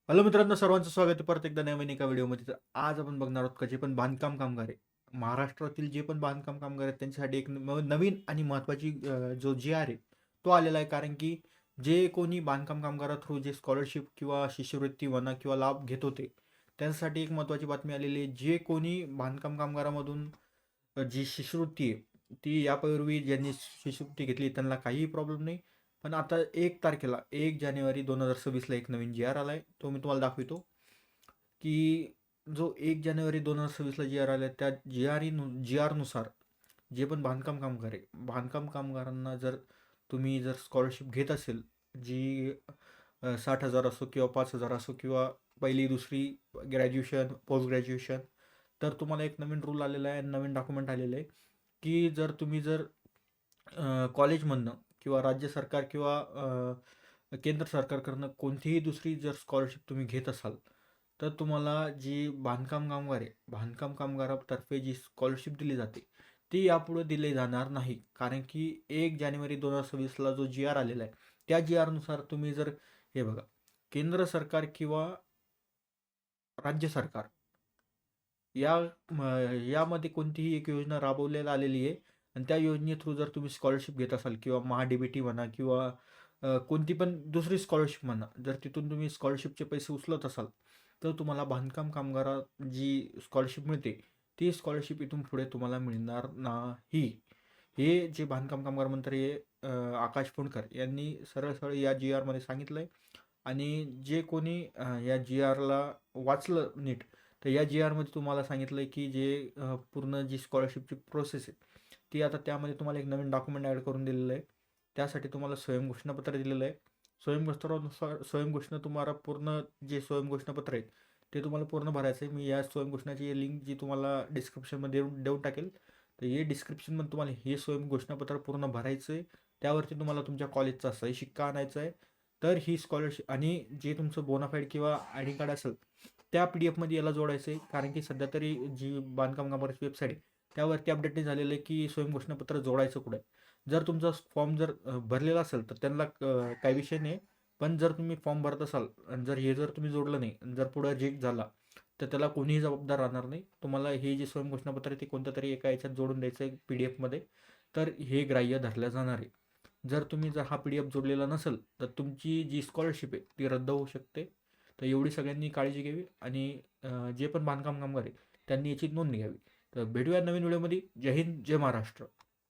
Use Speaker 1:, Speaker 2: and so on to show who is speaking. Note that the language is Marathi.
Speaker 1: हॅलो मित्रांनो, सर्वांचं स्वागत आहे परत एकदा नवीन एका व्हिडिओमध्ये. तर आज आपण बघणार आहोत का जे पण बांधकाम कामगार आहे, महाराष्ट्रातील जे पण बांधकाम कामगार आहेत त्यांच्यासाठी एक नवीन आणि महत्त्वाची जो जी आर आहे तो आलेला आहे. कारण की जे कोणी बांधकाम कामगारा थ्रू जे स्कॉलरशिप किंवा शिष्यवृत्ती म्हणा किंवा लाभ घेत होते, त्यांच्यासाठी एक महत्त्वाची बातमी आलेली आहे. जे कोणी बांधकाम कामगारामधून जी शिष्यवृत्ती आहे ती यापूर्वी ज्यांनी शिष्यवृत्ती घेतली त्यांना काहीही प्रॉब्लेम नाही. पण आता 1 तारखेला 1 जानेवारी 2026ला एक नवीन जी-आर आलाय. तो मी तुम्हाला दाखवितो, की जो 1 जानेवारी 2026ला जी-आर आलाय त्या जी-आरनुसार जे पण बांधकाम कामगार आहे, बांधकाम कामगारांना जर तुम्ही स्कॉलरशिप घेत असेल, जी 60,000 असो किंवा 5,000 असो किंवा पहिली, दुसरी, ग्रॅज्युएशन, पोस्ट ग्रॅज्युएशन, तर तुम्हाला एक नवीन रूल आलेला आहे, नवीन डॉक्युमेंट आलेलं आहे, की जर तुम्ही कॉलेजमधनं किंवा राज्य सरकार किंवा केंद्र सरकारकडनं कोणतीही दुसरी जर स्कॉलरशिप तुम्ही घेत असाल, तर तुम्हाला जी बांधकाम कामगार आहे, बांधकाम कामगारातर्फे जी स्कॉलरशिप दिली जाते, ती यापुढे दिली जाणार नाही. कारण की 1 जानेवारी 2026ला जो जी-आर आलेला आहे, त्या जी-आरनुसार तुम्ही जर हे बघा, केंद्र सरकार किंवा राज्य सरकार या यामध्ये कोणतीही एक योजना राबवण्यात आलेली आहे आणि त्या योजने थ्रू जर तुम्ही स्कॉलरशिप घेत असाल किंवा महा-डी-बी-टी म्हणा किंवा कोणती पण दुसरी स्कॉलरशिप म्हणा, जर तिथून तुम्ही स्कॉलरशिपचे पैसे उचलत असाल, तर तुम्हाला बांधकाम कामगारात जी स्कॉलरशिप मिळते, ती स्कॉलरशिप इथून पुढे तुम्हाला मिळणार नाही. हे जे बांधकाम कामगार मंत्री आकाश फुंडकर यांनी सरळ-सरळ या जी-आरमध्ये सांगितलं आहे. आणि जे कोणी या जी-आरला वाचलं नीट, तर या जी-आरमध्ये तुम्हाला सांगितलं आहे की पूर्ण जी स्कॉलरशिपची प्रोसेस आहे, ती आता त्यामध्ये तुम्हाला एक नवीन डॉक्युमेंट ॲड करून दिलेलं आहे. त्यासाठी तुम्हाला स्वयंघोषणापत्र दिलेलं आहे. स्वयंघोषणा तुम्हाला पूर्ण जे स्वयंघोषणापत्र आहे, ते तुम्हाला पूर्ण भरायचं आहे. मी या स्वयंघोषणाची लिंक जी तुम्हाला डिस्क्रिप्शनमध्ये देऊन देऊन टाकेल. तर हे डिस्क्रिप्शनमध्ये तुम्हाला हे स्वयंघोषणापत्र पूर्ण भरायचं आहे. त्यावरती तुम्हाला तुमच्या कॉलेजचा सही शिक्का आणायचा आहे. तर ही स्कॉलरशिप आणि जे तुमचं बोनाफाईड किंवा आय डी कार्ड असेल, त्या PDF मध्ये याला जोडायचं आहे. कारण की सध्या तरी जी बांधकाम कामगाराची वेबसाईट आहे, त्यावरती अपडेट नाही झालेलं आहे की स्वयंघोषणापत्र जोडायचं कुठे. जर तुमचा फॉर्म भरलेला असेल, तर त्यांना काही विषय नाही. पण जर तुम्ही फॉर्म भरत असाल आणि जर तुम्ही जोडलं नाही आणि जर पुढं रिजेक्ट झाला, तर त्याला कोणीही जबाबदार राहणार नाही. तुम्हाला हे जे स्वयंघोषणापत्र आहे ते कोणत्यातरी एका याच्यात जोडून द्यायचं आहे PDF मध्ये. तर हे ग्राह्य धरलं जाणार आहे. जर हा PDF जोडलेला नसेल, तर तुमची जी स्कॉलरशिप आहे ती रद्द होऊ शकते. तर एवढी सगळ्यांनी काळजी घ्यावी आणि जे पण बांधकाम कामगार आहे त्यांनी याची नोंद घ्यावी. तर भेटूया नवीन व्हिडिओमध्ये. जय हिंद, जय महाराष्ट्र.